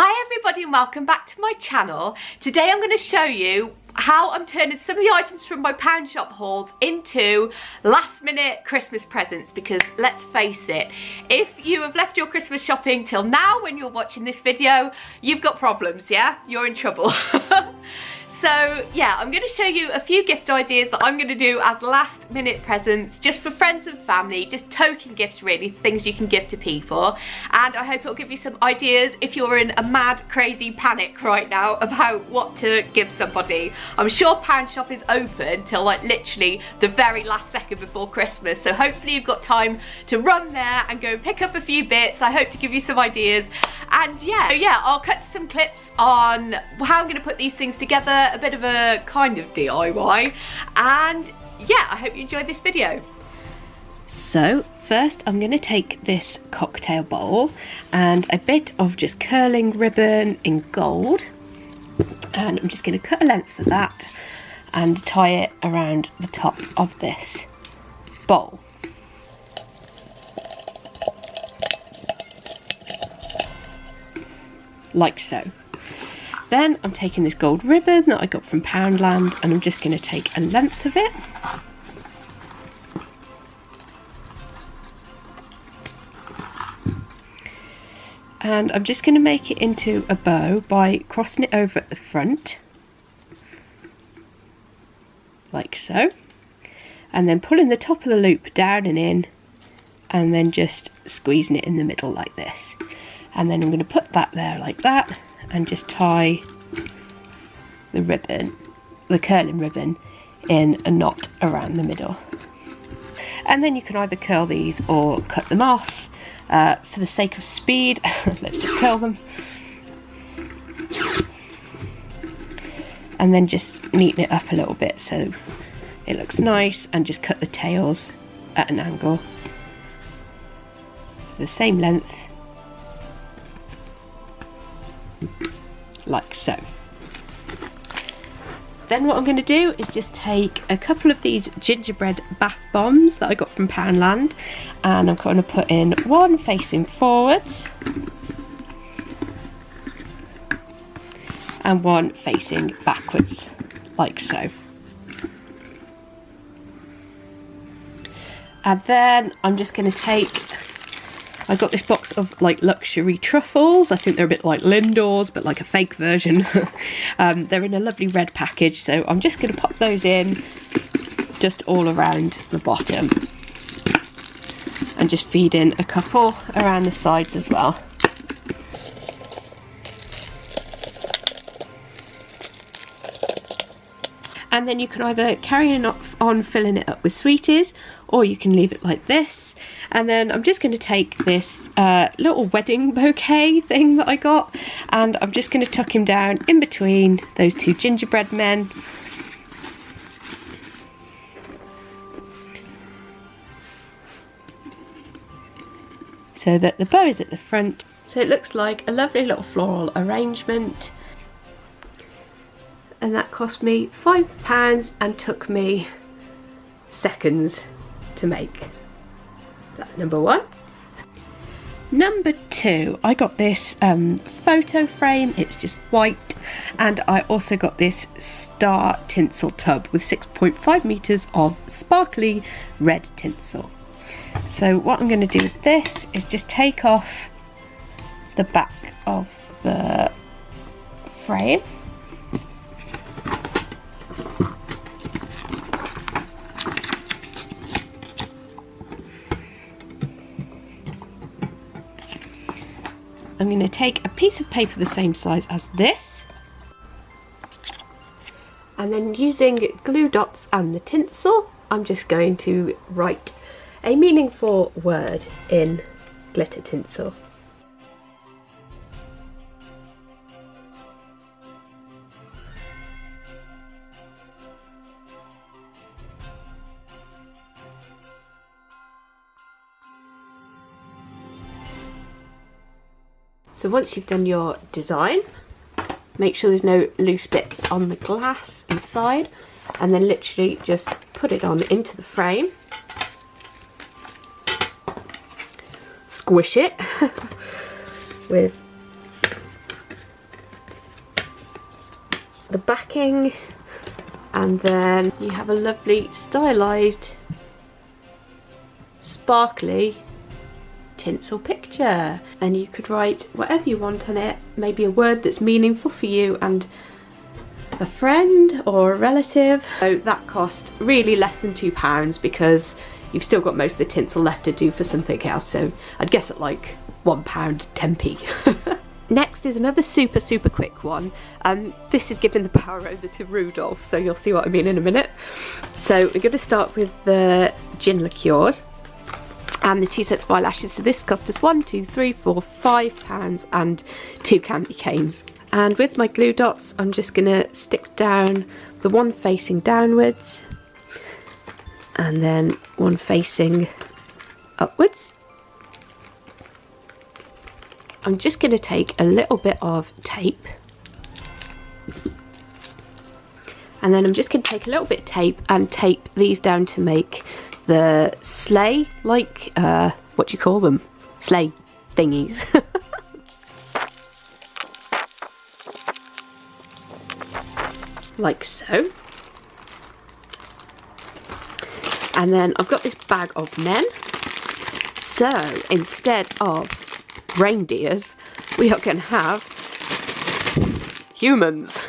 Hi everybody and welcome back to my channel. Today I'm going to show you how I'm turning some of the items from my pound shop hauls into last minute Christmas presents, because let's face it, if you have left your Christmas shopping till now when you're watching this video, you've got problems, yeah? You're in trouble. So yeah, I'm going to show you a few gift ideas that I'm going to do as last minute presents just for friends and family, just token gifts really, things you can give to people. And I hope it'll give you some ideas if you're in a mad crazy panic right now about what to give somebody. I'm sure Pound Shop is open till like literally the very last second before Christmas, so hopefully you've got time to run there and go pick up a few bits. I hope to give you some ideas. And yeah, I'll cut some clips on how I'm going to put these things together, a bit of a kind of DIY, and yeah, I hope you enjoyed this video. So first I'm going to take this cocktail bowl and a bit of just curling ribbon in gold, and I'm just going to cut a length of that and tie it around the top of this bowl. Like so. Then I'm taking this gold ribbon that I got from Poundland and I'm just going to take a length of it. And I'm just going to make it into a bow by crossing it over at the front. Like so. And then pulling the top of the loop down and in, and then just squeezing it in the middle like this. And then I'm going to put that there like that and just tie the ribbon, the curling ribbon, in a knot around the middle. And then you can either curl these or cut them off. For the sake of speed, let's just curl them. And then just neaten it up a little bit so it looks nice, and just cut the tails at an angle. So the same length. Like so. Then what I'm going to do is just take a couple of these gingerbread bath bombs that I got from Poundland, and I'm going to put in one facing forwards and one facing backwards, like so. And then I'm just going to take, I got this box of like luxury truffles. I think they're a bit like Lindor's, but like a fake version. They're in a lovely red package, so I'm just going to pop those in just all around the bottom, and just feed in a couple around the sides as well. And then you can either carry on filling it up with sweeties, or you can leave it like this. And then I'm just going to take this little wedding bouquet thing that I got, and I'm just going to tuck him down in between those two gingerbread men. So that the bow is at the front. So it looks like a lovely little floral arrangement. And that cost me £5 and took me seconds to make. That's number one. Number two, I got this photo frame. It's just white, and I also got this star tinsel tub with 6.5 meters of sparkly red tinsel. So what I'm going to do with this is just take off the back of the frame. I'm going to take a piece of paper the same size as this, and then using glue dots and the tinsel, I'm just going to write a meaningful word in glitter tinsel. So once you've done your design, make sure there's no loose bits on the glass inside, and then literally just put it on into the frame. Squish it with the backing, and then you have a lovely stylized sparkly tinsel picture. And you could write whatever you want on it, maybe a word that's meaningful for you and a friend or a relative. So that cost really less than £2 because you've still got most of the tinsel left to do for something else, so I'd guess at like £1 10p. Next is another super quick one. This is giving the power over to Rudolph, so you'll see what I mean in a minute. So we're going to start with the gin liqueurs and the 2 sets of eyelashes. So this cost us £1, 2, 3, 4, £5 and 2 candy canes. And with my glue dots, I'm just going to stick down the one facing downwards and then one facing upwards. I'm just going to take a little bit of tape, and then I'm just going to take a little bit of tape and tape these down to make the sleigh, like, what do you call them? Sleigh thingies. Like so. And then I've got this bag of men. So instead of reindeers, we are going to have humans.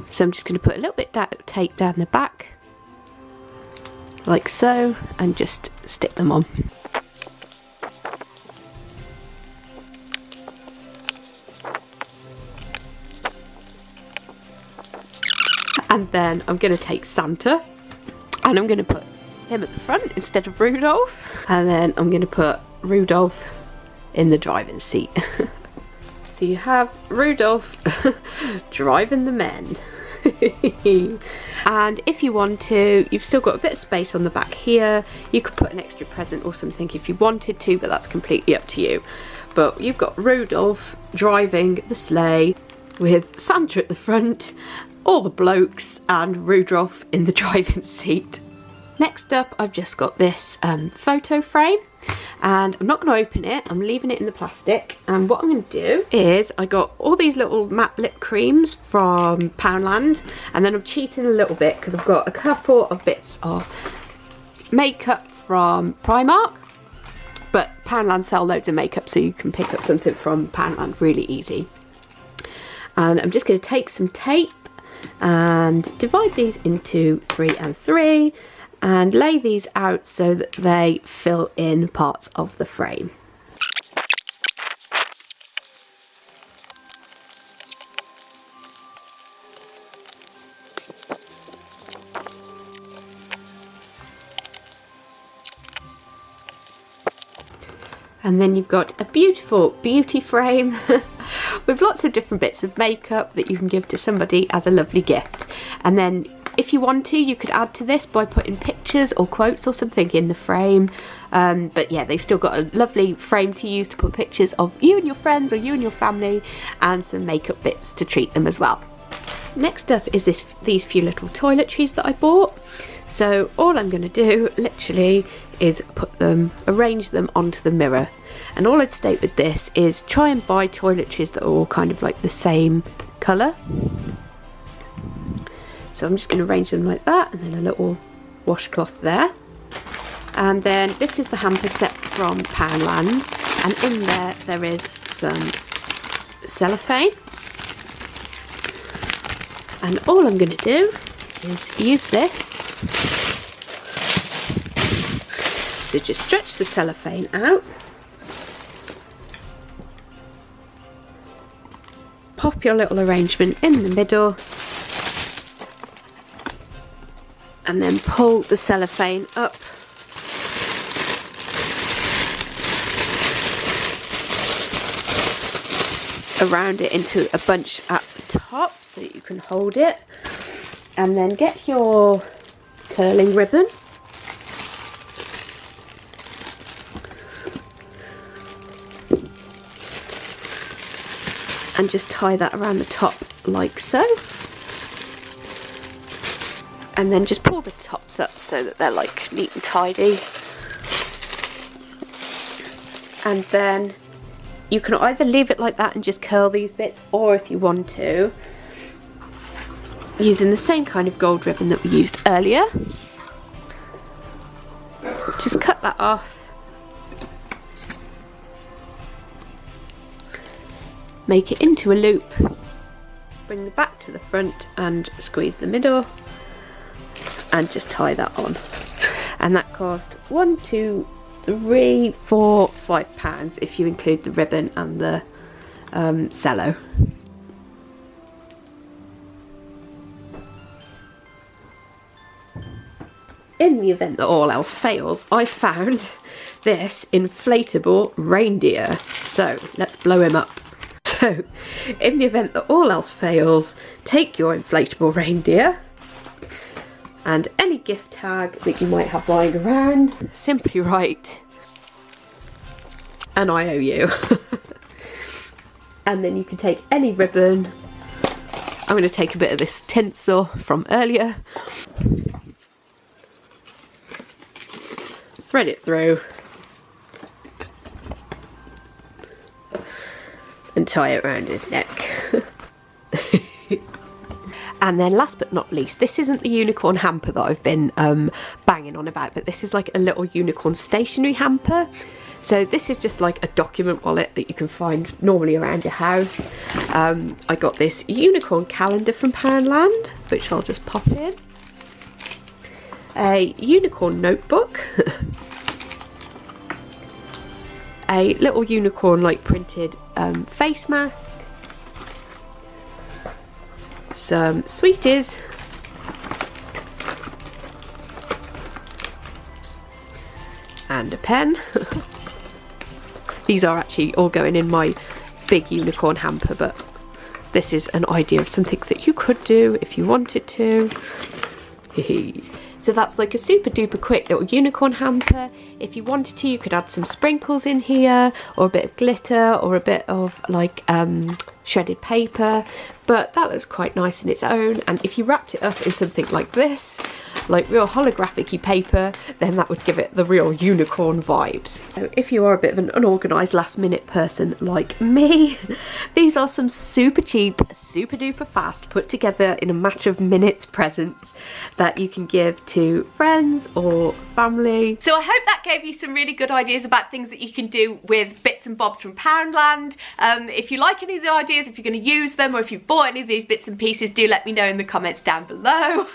So I'm just going to put a little bit of tape down the back, like so, and just stick them on. And then I'm going to take Santa and I'm going to put him at the front instead of Rudolph. And then I'm going to put Rudolph in the driving seat. So you have Rudolph driving the men. And if you want to, you've still got a bit of space on the back here. You could put an extra present or something if you wanted to, but that's completely up to you. But you've got Rudolph driving the sleigh with Santa at the front, all the blokes, and Rudolph in the driving seat. Next up, I've just got this photo frame, and I'm not going to open it, I'm leaving it in the plastic. And what I'm going to do is, I got all these little matte lip creams from Poundland, and then I'm cheating a little bit because I've got a couple of bits of makeup from Primark, but Poundland sell loads of makeup, so you can pick up something from Poundland really easy. And I'm just going to take some tape and divide these into 3 and 3 and lay these out so that they fill in parts of the frame. And then you've got a beautiful beauty frame with lots of different bits of makeup that you can give to somebody as a lovely gift. And then if you want to, you could add to this by putting pictures or quotes or something in the frame. But yeah, they've still got a lovely frame to use to put pictures of you and your friends or you and your family, and some makeup bits to treat them as well. Next up is these few little toiletries that I bought. So all I'm going to do literally is arrange them onto the mirror. And all I'd state with this is try and buy toiletries that are all kind of like the same colour. So I'm just going to arrange them like that, and then a little washcloth there. And then this is the hamper set from Poundland, and in there is some cellophane. And all I'm going to do is use this. So just stretch the cellophane out, pop your little arrangement in the middle, and then pull the cellophane up around it into a bunch at the top so that you can hold it, and then get your curling ribbon and just tie that around the top like so, and then just pull the tops up so that they're like neat and tidy. And then you can either leave it like that and just curl these bits, or if you want to, using the same kind of gold ribbon that we used earlier, just cut that off, make it into a loop, bring the back to the front and squeeze the middle, and just tie that on. And that cost £1, £2, £3, £4, £5 if you include the ribbon and the cello. In the event that all else fails, I found this inflatable reindeer. So let's blow him up. So in the event that all else fails, take your inflatable reindeer and any gift tag that you might have lying around, simply write an I owe you. And then you can take any ribbon. I'm going to take a bit of this tinsel from earlier, thread it through and tie it around his neck. And then last but not least, this isn't the unicorn hamper that I've been banging on about, but this is like a little unicorn stationery hamper. So this is just like a document wallet that you can find normally around your house. I got this unicorn calendar from Poundland, which I'll just pop in. A unicorn notebook. A little unicorn like printed face mask. Some sweeties, and a pen. These are actually all going in my big unicorn hamper, but this is an idea of something that you could do if you wanted to. So that's like a super duper quick little unicorn hamper. If you wanted to, you could add some sprinkles in here, or a bit of glitter, or a bit of like shredded paper, but that looks quite nice in its own. And if you wrapped it up in something like this, like real holographic-y paper, then that would give it the real unicorn vibes. So if you are a bit of an unorganised last minute person like me, these are some super cheap, super duper fast, put together in a matter of minutes presents that you can give to friends or family. So I hope that gave you some really good ideas about things that you can do with bits and bobs from Poundland. If you like any of the ideas, if you're going to use them, or if you've bought any of these bits and pieces, do let me know in the comments down below.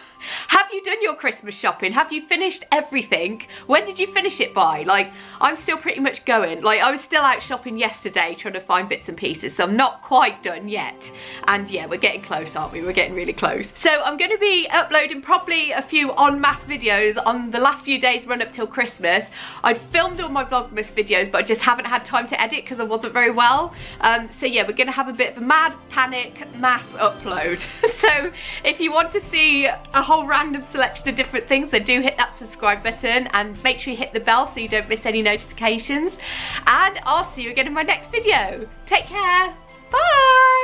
Have you done your Christmas shopping? Have you finished everything? When did you finish it by? Like, I'm still pretty much going. Like, I was still out shopping yesterday trying to find bits and pieces, so I'm not quite done yet. And yeah, we're getting close, aren't we? We're getting really close. So I'm going to be uploading probably a few en masse videos on the last few days run up till Christmas. I'd filmed all my Vlogmas videos, but I just haven't had time to edit because I wasn't very well. So yeah, we're going to have a bit of a mad panic mass upload. So if you want to see a whole random selection of different things, then do hit that subscribe button and make sure you hit the bell so you don't miss any notifications. And I'll see you again in my next video. Take care. Bye.